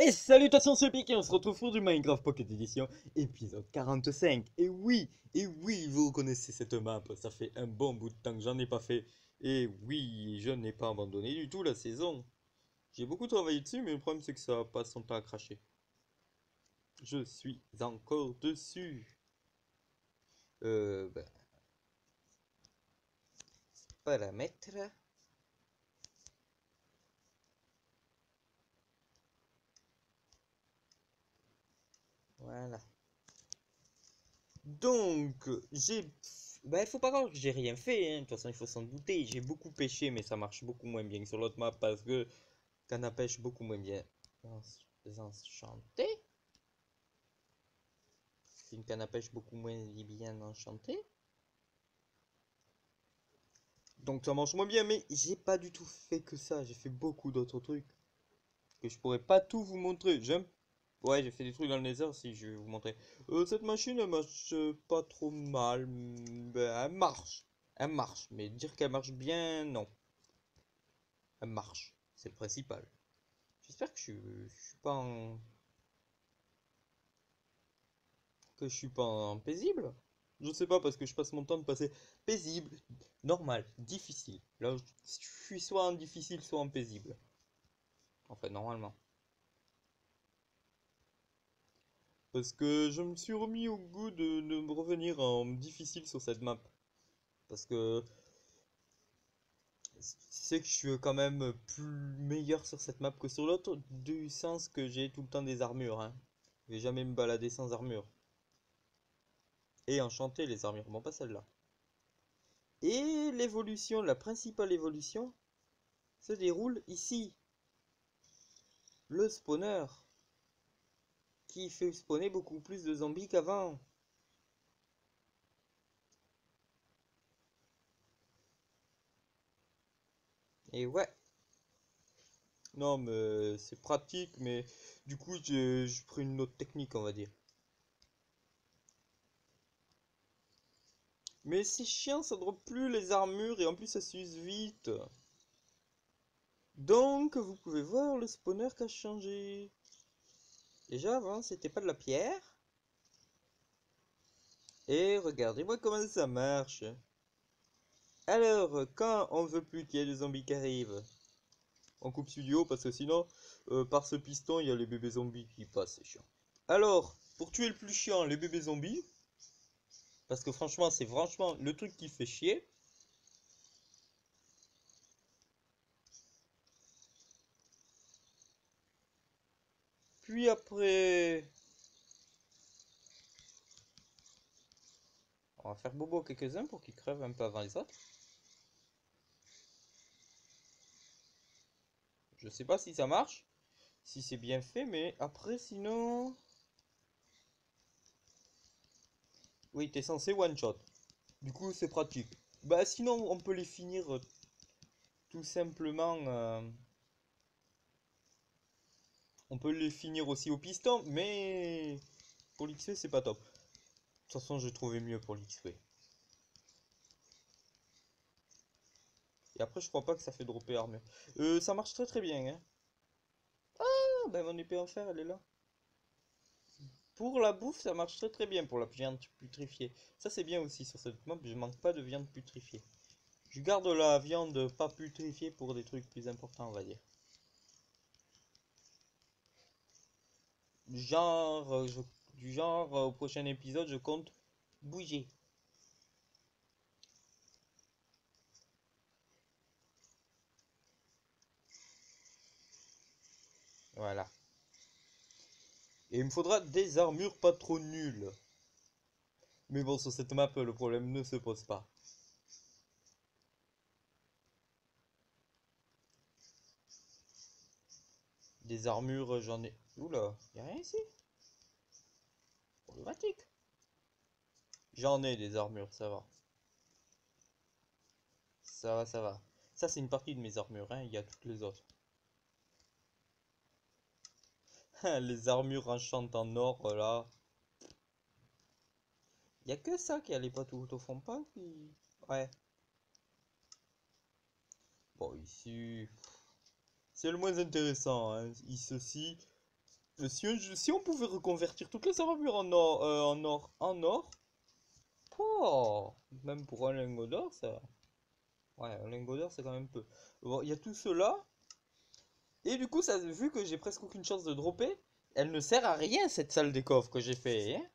Et salutations c'est Piqué, on se retrouve pour du Minecraft Pocket Edition, épisode 45. Et oui, vous reconnaissez cette map, ça fait un bon bout de temps que j'en ai pas fait. Et oui, je n'ai pas abandonné du tout la saison. J'ai beaucoup travaillé dessus, mais le problème c'est que ça passe son temps à cracher. Je suis encore dessus. Ben, paramètres. Voilà. Donc, il faut pas croire que j'ai rien fait, hein. De toute façon, il faut s'en douter. J'ai beaucoup pêché, mais ça marche beaucoup moins bien que sur l'autre map parce que canne à pêche beaucoup moins bien enchantée. C'est une canne à pêche beaucoup moins bien enchantée. Donc ça marche moins bien, mais j'ai pas du tout fait que ça. J'ai fait beaucoup d'autres trucs que je pourrais pas tout vous montrer. Ouais, j'ai fait des trucs dans le Nether si je vais vous montrer. Cette machine, elle marche pas trop mal. Ben, elle marche. Elle marche. Mais dire qu'elle marche bien, non. Elle marche. C'est le principal. J'espère que je suis pas en... que je suis pas en paisible. Je sais pas parce que je passe mon temps de passer paisible, normal, difficile. Là, je suis soit en difficile, soit en paisible. En fait, normalement. Parce que je me suis remis au goût de me revenir en difficile sur cette map. Parce que c'est que je suis quand même plus meilleur sur cette map que sur l'autre, du sens que j'ai tout le temps des armures, hein. Je vais jamais me balader sans armure. Et enchanter les armures, bon pas celle-là. Et l'évolution, la principale évolution, se déroule ici. Le spawner, qui fait spawner beaucoup plus de zombies qu'avant. Et ouais. Non, mais c'est pratique, mais du coup, j'ai pris une autre technique, on va dire. Mais c'est chiant, ça drop plus les armures et en plus ça s'use vite. Donc, vous pouvez voir le spawner qui a changé. Déjà, avant, c'était pas de la pierre. Et regardez-moi comment ça marche. Alors, quand on veut plus qu'il y ait des zombies qui arrivent, on coupe studio parce que sinon, par ce piston, il y a les bébés zombies qui passent, c'est chiant. Alors, pour tuer le plus chiant, les bébés zombies, parce que franchement, c'est franchement le truc qui fait chier. Puis après, on va faire bobo quelques-uns pour qu'ils crèvent un peu avant les autres. Je sais pas si ça marche, si c'est bien fait, mais après, sinon... Oui, t'es censé one-shot. Du coup, c'est pratique. Bah sinon, on peut les finir tout simplement... on peut les finir aussi au piston, mais... Pour l'XP, c'est pas top. De toute façon, j'ai trouvé mieux pour l'XP. Et après, je crois pas que ça fait dropper armure. Ça marche très très bien, hein. Ah, bah mon épée en fer, elle est là. Pour la bouffe, ça marche très très bien pour la viande putrifiée. Ça, c'est bien aussi sur cette map, je manque pas de viande putrifiée. Je garde la viande pas putrifiée pour des trucs plus importants, on va dire. Genre, du genre, au prochain épisode, je compte bouger. Voilà. Et il me faudra des armures pas trop nulles. Mais bon, sur cette map, le problème ne se pose pas. Des armures, j'en ai... Oula, y'a rien ici? Problématique. J'en ai des armures, ça va. Ça va, ça va. Ça, c'est une partie de mes armures, hein. Il y a toutes les autres. Les armures enchantes en or, là. Il y a que ça qui allait pas tout au fond, pas puis... Ouais. Bon, ici... C'est le moins intéressant, hein. Ceci, Si on pouvait reconvertir toutes les armures en or, oh, même pour un lingot d'or, ça... Ouais, un lingot d'or, c'est quand même peu. Bon, il y a tout cela. Et du coup, ça, vu que j'ai presque aucune chance de dropper, elle ne sert à rien, cette salle des coffres que j'ai fait, hein.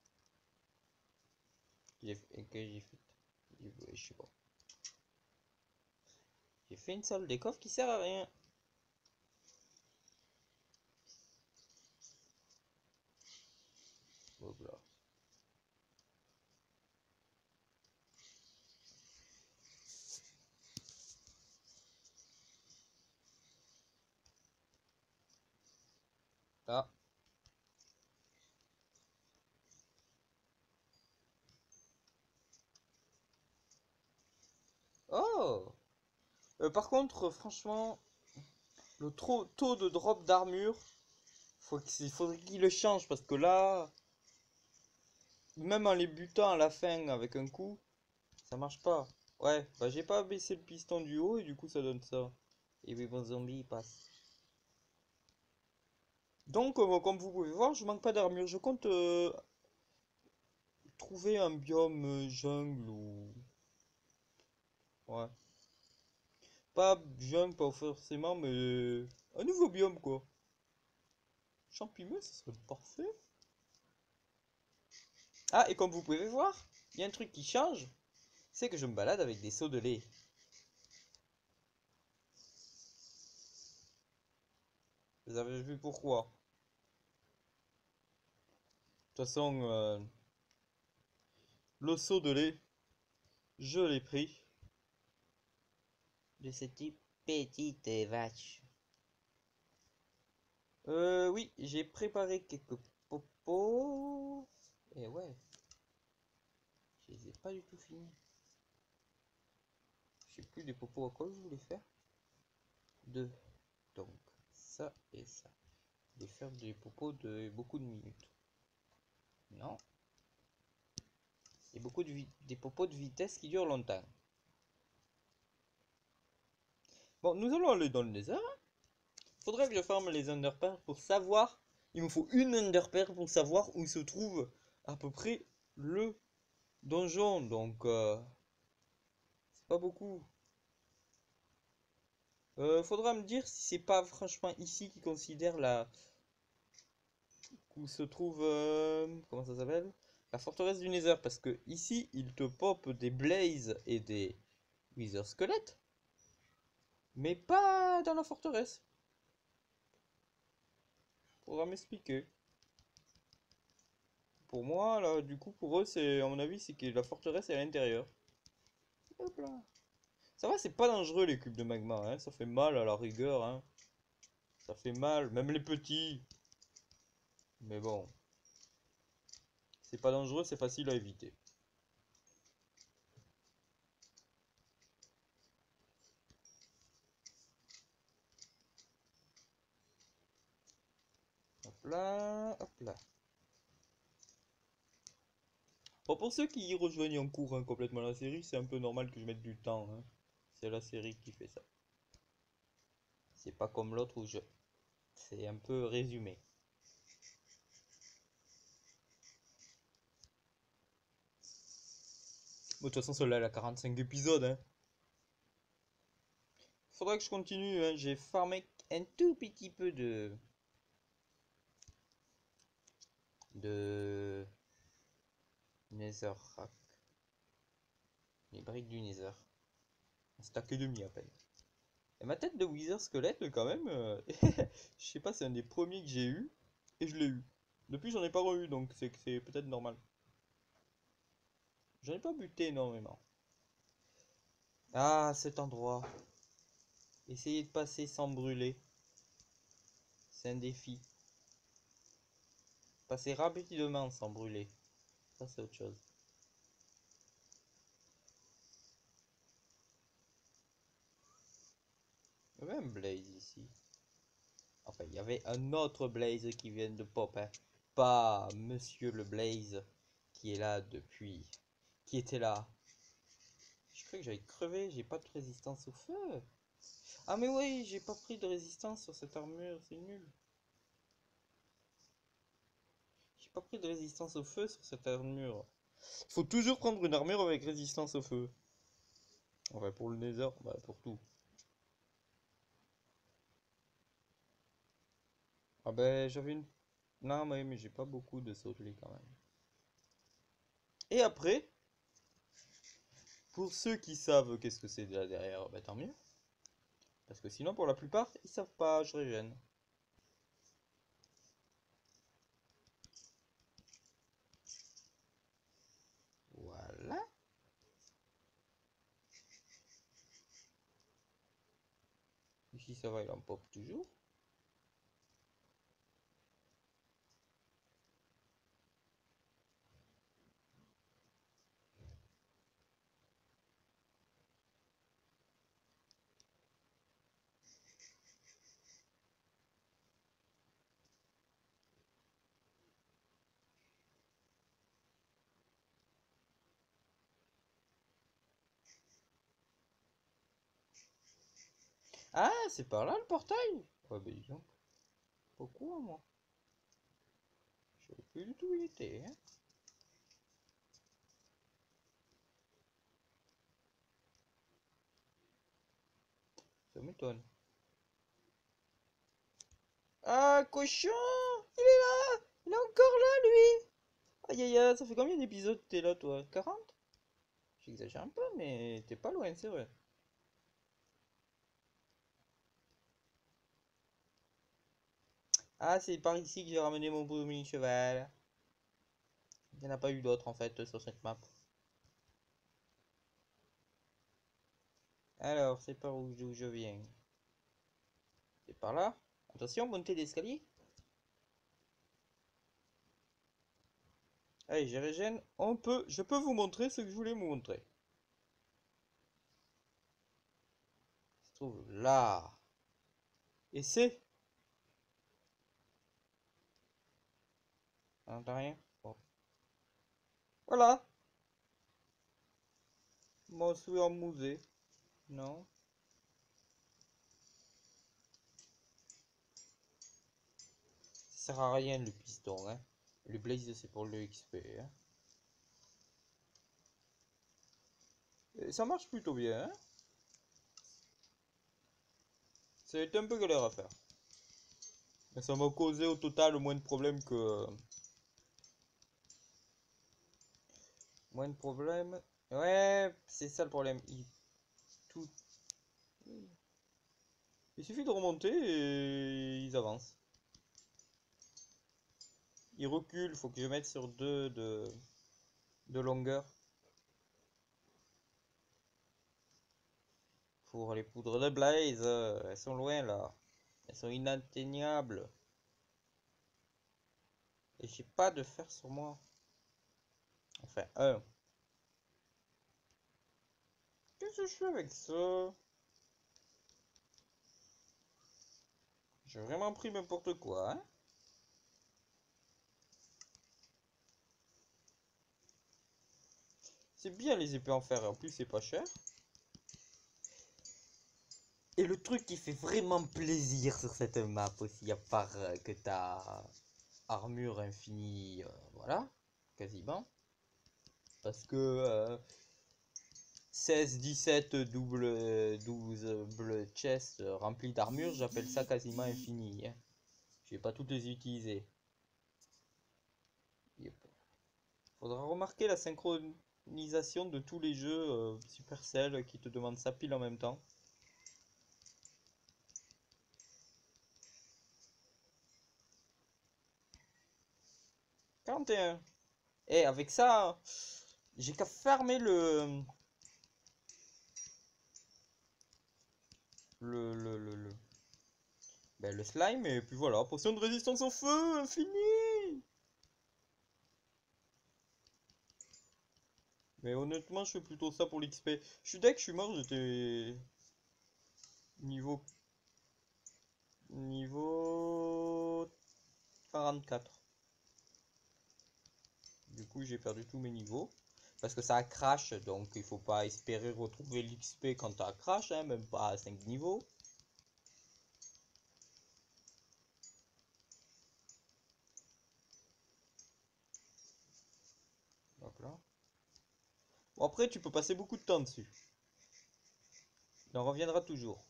Que j'ai fait. Je sais pas. J'ai fait une salle des coffres qui sert à rien. Voilà. Ah. Oh! Par contre, franchement, le taux de drop d'armure, faudrait qu'il le change parce que là, même en les butant à la fin avec un coup, ça marche pas. Ouais, bah j'ai pas baissé le piston du haut et du coup ça donne ça. Et oui, bon zombie il passe. Donc, comme vous pouvez voir, je manque pas d'armure. Je compte trouver un biome jungle ou... Ouais. Pas jungle, pas forcément, mais un nouveau biome quoi. Champignon, ce serait parfait. Ah, et comme vous pouvez voir, il y a un truc qui change, c'est que je me balade avec des seaux de lait. Vous avez vu pourquoi? De toute façon, le seau de lait, je l'ai pris de cette petite vache. Oui, j'ai préparé quelques popos. Et ouais, je les ai pas du tout finis. Je sais plus des popos à quoi je voulais faire. Deux. Donc, ça et ça. Je vais faire des popos de beaucoup de minutes. Non. Et des popos de vitesse qui durent longtemps. Bon, nous allons aller dans le nether. Faudrait que je farme les underperles pour savoir. Il me faut une underperle pour savoir où se trouve à peu près le donjon. Donc, c'est pas beaucoup. Faudra me dire si c'est pas franchement ici qui considère la... Où se trouve... comment ça s'appelle? La forteresse du Nether. Parce que ici, il te pop des Blazes et des Wither squelettes. Mais pas dans la forteresse. Faudra m'expliquer. Pour moi, là, du coup, pour eux, c'est, à mon avis, c'est que la forteresse est à l'intérieur. Hop là. Ça va, c'est pas dangereux les cubes de magma, hein. Ça fait mal à la rigueur, hein. Ça fait mal, même les petits. Mais bon, c'est pas dangereux, c'est facile à éviter. Hop là, hop là. Bon, pour ceux qui rejoignent en cours hein, complètement la série, c'est un peu normal que je mette du temps, hein. C'est la série qui fait ça. C'est pas comme l'autre où je... C'est un peu résumé. Bon, de toute façon, celle-là, elle a 45 épisodes, hein. Faudra que je continue, hein. J'ai farmé un tout petit peu de Netherrack. Les briques du Nether. Un stack et demi à peine. Et ma tête de Wither squelette, quand même, je sais pas, c'est un des premiers que j'ai eu. Et je l'ai eu. Depuis, j'en ai pas re-eu, donc c'est que c'est peut-être normal. J'en ai pas buté énormément. Ah, cet endroit. Essayer de passer sans brûler. C'est un défi. Passer rapidement sans brûler. Ça, c'est autre chose. Il y avait un blaze ici. Enfin, il y avait un autre blaze qui vient de pop, hein. Pas monsieur le blaze qui est là depuis... Qui était là. Je crois que j'avais crevé, j'ai pas de résistance au feu. Ah mais oui, j'ai pas pris de résistance sur cette armure, c'est nul. pas pris de résistance au feu sur cette armure. Il faut toujours prendre une armure avec résistance au feu. Enfin, pour le Nether, bah pour tout. Ah ben, j'avais une... Non, mais j'ai pas beaucoup de sautelis quand même. Et après, pour ceux qui savent qu'est-ce que c'est là derrière, bah tant mieux. Parce que sinon, pour la plupart, ils savent pas, je régène. Voilà. Ici, ça va, il en pop toujours. Ah, c'est par là le portail? Ouais, bah dis donc. Pourquoi, moi? Je savais plus du tout où il était, hein. Ça m'étonne. Ah, cochon! Il est là! Il est encore là, lui! Aïe aïe aïe, ça fait combien d'épisodes que t'es là, toi? 40? J'exagère un peu, mais t'es pas loin, c'est vrai. Ah, c'est par ici que j'ai ramené mon beau mini-cheval. Il n'y en a pas eu d'autres, en fait, sur cette map. Alors, c'est par où d'où je viens? C'est par là? Attention, montée d'escalier. Allez, j'ai régène. Je peux vous montrer ce que je voulais vous montrer. Ça se trouve là. Et c'est... Ah, t'as rien? Bon. Voilà. Moi, je suis en musée. Non. Ça sert à rien le piston, hein. Le blaze, c'est pour le XP, hein. Et ça marche plutôt bien, hein. C'est un peu galère à faire. Mais ça m'a causé au total moins de problèmes que... Moins de problèmes. Ouais, c'est ça le problème. Tout... Il suffit de remonter et ils avancent. Ils reculent, faut que je mette sur 2 de longueur. Pour les poudres de Blaze, elles sont loin là. Elles sont inatteignables. Et j'ai pas de fer sur moi. Enfin, un. Qu'est-ce que je fais avec ça? J'ai vraiment pris n'importe quoi, hein? C'est bien les épées en fer, en plus c'est pas cher. Et le truc qui fait vraiment plaisir sur cette map aussi, à part que t'as armure infinie, voilà, quasiment. Parce que 16, 17, double, 12 bleu chest remplis d'armure, j'appelle ça quasiment infini, hein. Je vais pas toutes les utiliser. Yep. Faudra remarquer la synchronisation de tous les jeux Supercell qui te demandent ça pile en même temps. 41. Et avec ça, j'ai qu'à fermer le ben, le slime et puis voilà, potion de résistance au feu, infini. Mais honnêtement, je fais plutôt ça pour l'XP. Je suis deck, je suis mort, j'étais niveau niveau 44. Du coup, j'ai perdu tous mes niveaux. Parce que ça crash, donc il faut pas espérer retrouver l'XP quand ça crash, hein, même pas à 5 niveaux. Hop là. Bon, après, tu peux passer beaucoup de temps dessus. Il en reviendra toujours.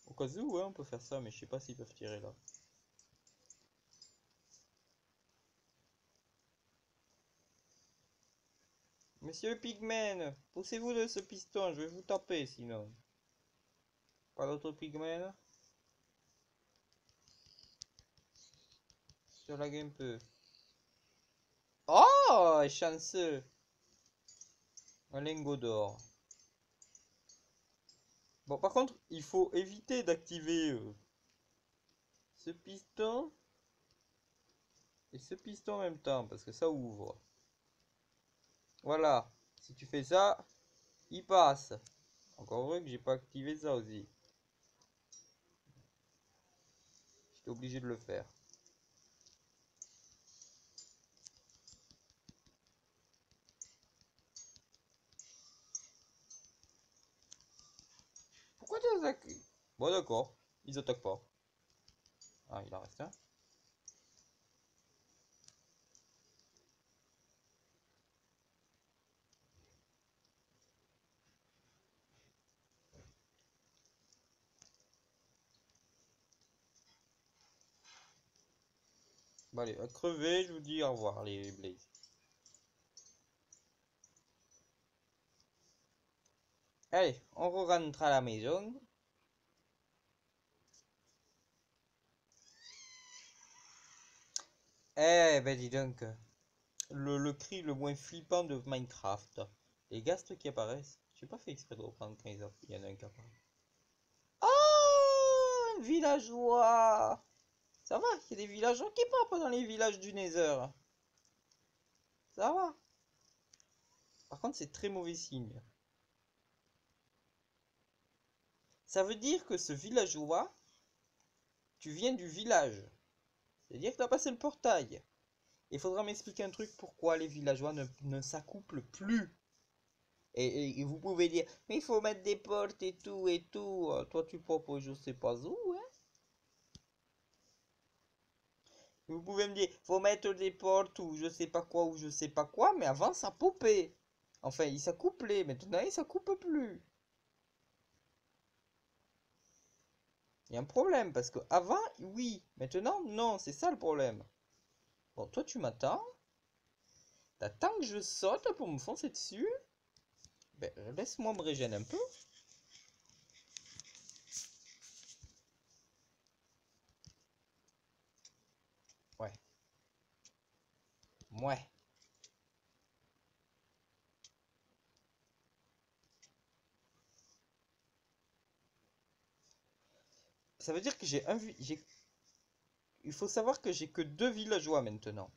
Au cas où, ouais, on peut faire ça, mais je sais pas s'ils peuvent tirer là. Monsieur Pigman, poussez-vous de ce piston, je vais vous taper sinon. Pas d'autre Pigman? Sur la un peu. Oh, chanceux! Un lingot d'or. Bon, par contre, il faut éviter d'activer ce piston et ce piston en même temps, parce que ça ouvre. Voilà. Si tu fais ça, il passe. Encore vrai que j'ai pas activé ça aussi. J'étais obligé de le faire. Pourquoi tu attaques? Bon, d'accord. Ils attaquent pas. Ah, il en reste un. Bon, allez, à crever, je vous dis au revoir, les Blaze. Allez, on rentre à la maison. Eh ben dis donc, le cri le moins flippant de Minecraft. Les gastes qui apparaissent. J'ai pas fait exprès de reprendre quand il y en a un qui apparaît. Oh, un villageois! Ça va, il y a des villageois qui partent dans les villages du Nether. Ça va. Par contre, c'est très mauvais signe. Ça veut dire que ce villageois, tu viens du village. C'est-à-dire que tu as passé le portail. Il faudra m'expliquer un truc pourquoi les villageois ne s'accouplent plus. Et vous pouvez dire, mais il faut mettre des portes et tout et tout. Toi, tu proposes je sais pas où, hein. Vous pouvez me dire, faut mettre des portes ou je sais pas quoi, mais avant ça popait. Enfin, il s'accouplait, maintenant il s'accouple plus. Il y a un problème, parce que avant, oui, maintenant, non, c'est ça le problème. Bon, toi, tu m'attends. T'attends que je saute pour me foncer dessus. Ben, laisse-moi me régénérer un peu. Ouais. Ouais. Ça veut dire que il faut savoir que j'ai que 2 villageois maintenant.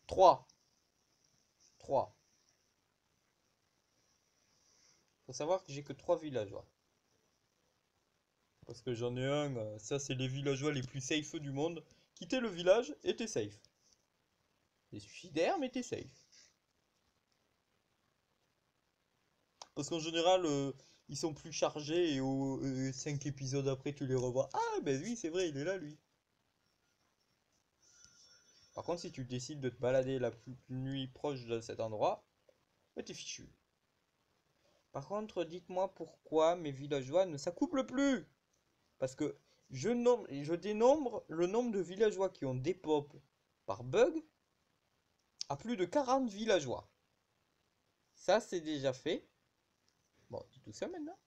3. 3. Faut savoir que j'ai que 3 villageois. Parce que j'en ai un, ça c'est les villageois les plus safe du monde. Quitter le village et t'es safe. C'est suicidaire, mais t'es safe. Parce qu'en général, ils sont plus chargés et aux 5 épisodes après, tu les revois. Ah, ben oui, c'est vrai, il est là, lui. Par contre, si tu décides de te balader la nuit proche de cet endroit, ben t'es fichu. Par contre, dites-moi pourquoi mes villageois ne s'accouplent plus. Parce que je dénombre le nombre de villageois qui ont des pop par bug à plus de 40 villageois. Ça, c'est déjà fait. Bon, tu es tout seul maintenant.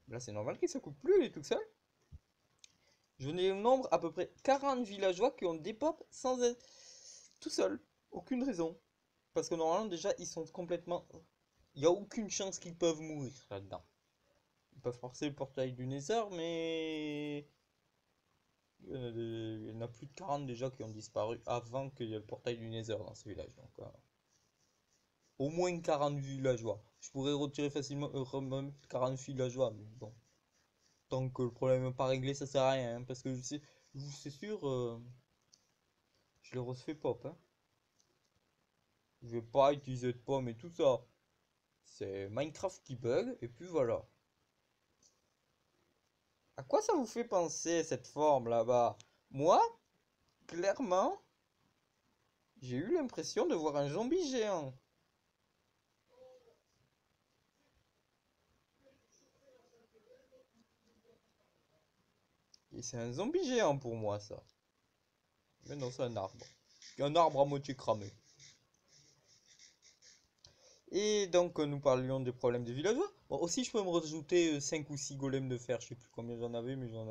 Là, c'est normal qu'il ne s'accouple plus, il est tout seul. Je dénombre à peu près 40 villageois qui ont des pop sans être tout seul. Aucune raison. Parce que normalement, déjà, ils sont complètement... Il n'y a aucune chance qu'ils peuvent mourir là-dedans. Ils peuvent forcer le portail du Nether, mais... Il y en a plus de 40 déjà qui ont disparu avant qu'il y ait le portail du Nether dans ce village. Donc, au moins 40 villageois. Je pourrais retirer facilement 40 villageois, mais bon. Tant que le problème n'est pas réglé, ça sert à rien. Hein, parce que c'est sûr, je le refais pop. Hein. Je vais pas utiliser de pommes et tout ça. C'est Minecraft qui bug, et puis voilà. À quoi ça vous fait penser cette forme là-bas? Moi, clairement, j'ai eu l'impression de voir un zombie géant. Et c'est un zombie géant pour moi, ça. Mais non, c'est un arbre. Un arbre à moitié cramé. Et donc, nous parlions des problèmes des villageois. Bon, aussi, je peux me rajouter 5 ou 6 golems de fer. Je sais plus combien j'en avais, mais j'en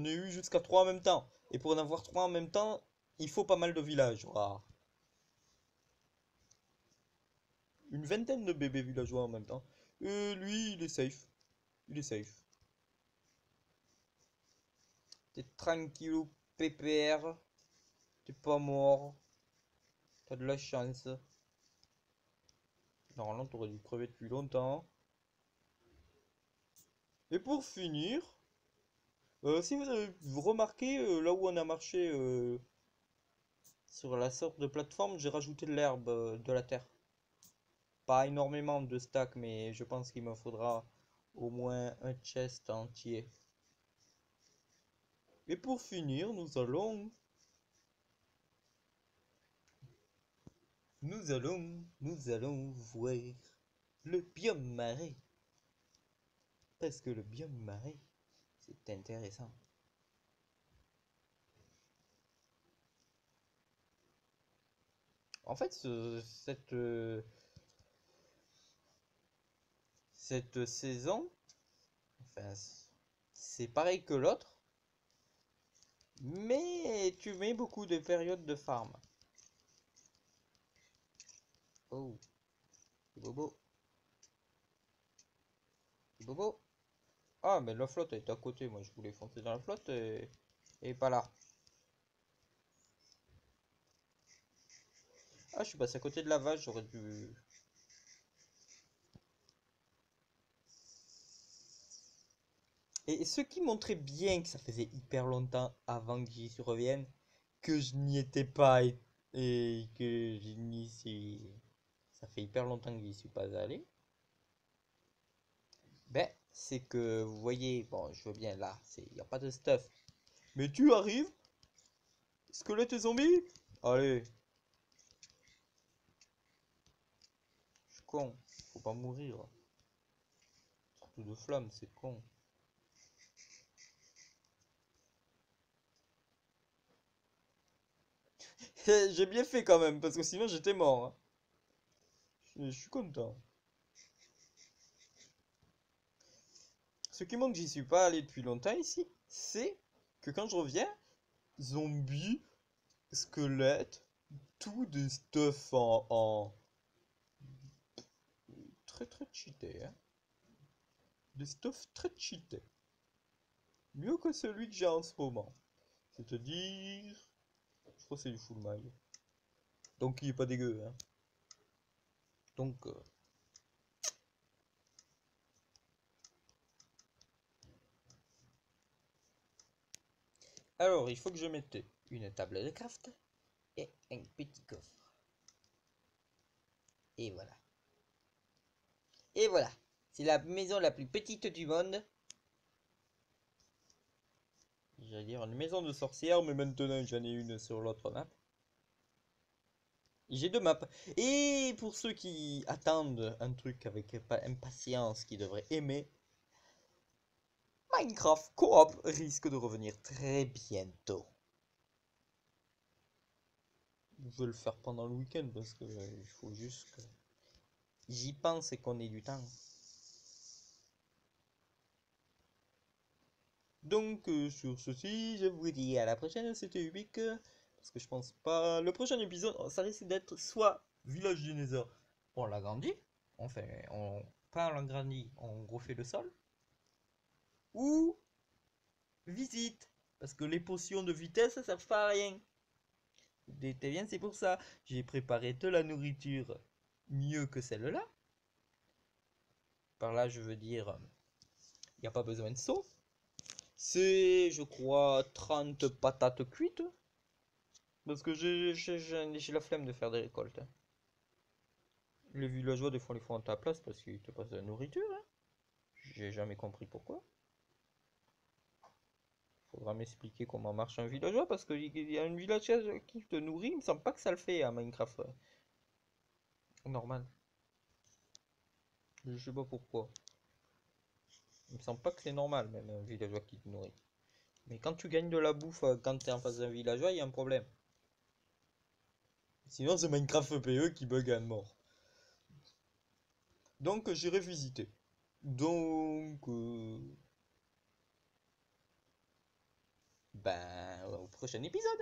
ai eu jusqu'à 3 en même temps. Et pour en avoir 3 en même temps, il faut pas mal de villages. Voilà. Une vingtaine de bébés villageois en même temps. Lui, il est safe. Il est safe. T'es tranquillou, pépère. T'es pas mort. T'as de la chance. Normalement, t'aurais dû crever depuis longtemps. Et pour finir, si vous avez remarqué, là où on a marché sur la sorte de plateforme, j'ai rajouté de l'herbe de la terre. Pas énormément de stack, mais je pense qu'il me faudra au moins un chest entier. Et pour finir, nous allons voir le biome marais. Parce que le biome marais, c'est intéressant. En fait, cette saison, enfin, c'est pareil que l'autre, mais tu mets beaucoup de périodes de farm. Oh, Bobo, Bobo. Ah, mais la flotte est à côté. Moi, je voulais foncer dans la flotte et pas là. Ah, je suis passé à côté de la vache. J'aurais dû. Et ce qui montrait bien que ça faisait hyper longtemps avant que j'y revienne, que je n'y étais pas et que j'y n'y suis. Ça fait hyper longtemps que j'y suis pas allé. Ben, c'est que vous voyez, bon, je veux bien là, il n'y a pas de stuff. Mais tu arrives, squelette et zombie? Allez, je suis con, faut pas mourir. Surtout de flammes, c'est con. J'ai bien fait quand même, parce que sinon j'étais mort, hein. Je suis content. Ce qui manque, j'y suis pas allé depuis longtemps ici, c'est que quand je reviens, zombies, squelettes, tout des stuff très très cheaté, hein. Des stuff très cheaté. Mieux que celui que j'ai en ce moment. C'est-à-dire, je crois que c'est du full maille. Donc il est pas dégueu, hein. Donc, alors il faut que je mette une table de craft et un petit coffre. Et voilà. Et voilà. C'est la maison la plus petite du monde. J'allais dire une maison de sorcière, mais maintenant j'en ai une sur l'autre map. J'ai deux maps. Et pour ceux qui attendent un truc avec impatience, qui devraient aimer, Minecraft Coop risque de revenir très bientôt. Je vais le faire pendant le week-end parce que il faut juste que j'y pense et qu'on ait du temps. Donc sur ceci, je vous dis à la prochaine, c'était Ubik. Parce que je pense pas. Le prochain épisode, ça risque d'être soit Village du Nether, on l'agrandit, pas on l'agrandit, on refait le sol, ou visite. Parce que les potions de vitesse, ça servent pas à rien. T'es bien, c'est pour ça. J'ai préparé de la nourriture mieux que celle-là. Par là, je veux dire, il n'y a pas besoin de seau. C'est, je crois, 30 patates cuites. Parce que j'ai la flemme de faire des récoltes. Les villageois, des fois, les font à ta place parce qu'ils te passent de la nourriture, hein. J'ai jamais compris pourquoi. Faudra m'expliquer comment marche un villageois parce qu'il y a un villageois qui te nourrit, il me semble pas que ça le fait à Minecraft. Normal. Je sais pas pourquoi. Il me semble pas que c'est normal, même un villageois qui te nourrit. Mais quand tu gagnes de la bouffe, quand tu es en face d'un villageois, il y a un problème. Sinon, c'est Minecraft PE qui bug à mort. Donc, j'irai visiter. Donc, ben, au prochain épisode.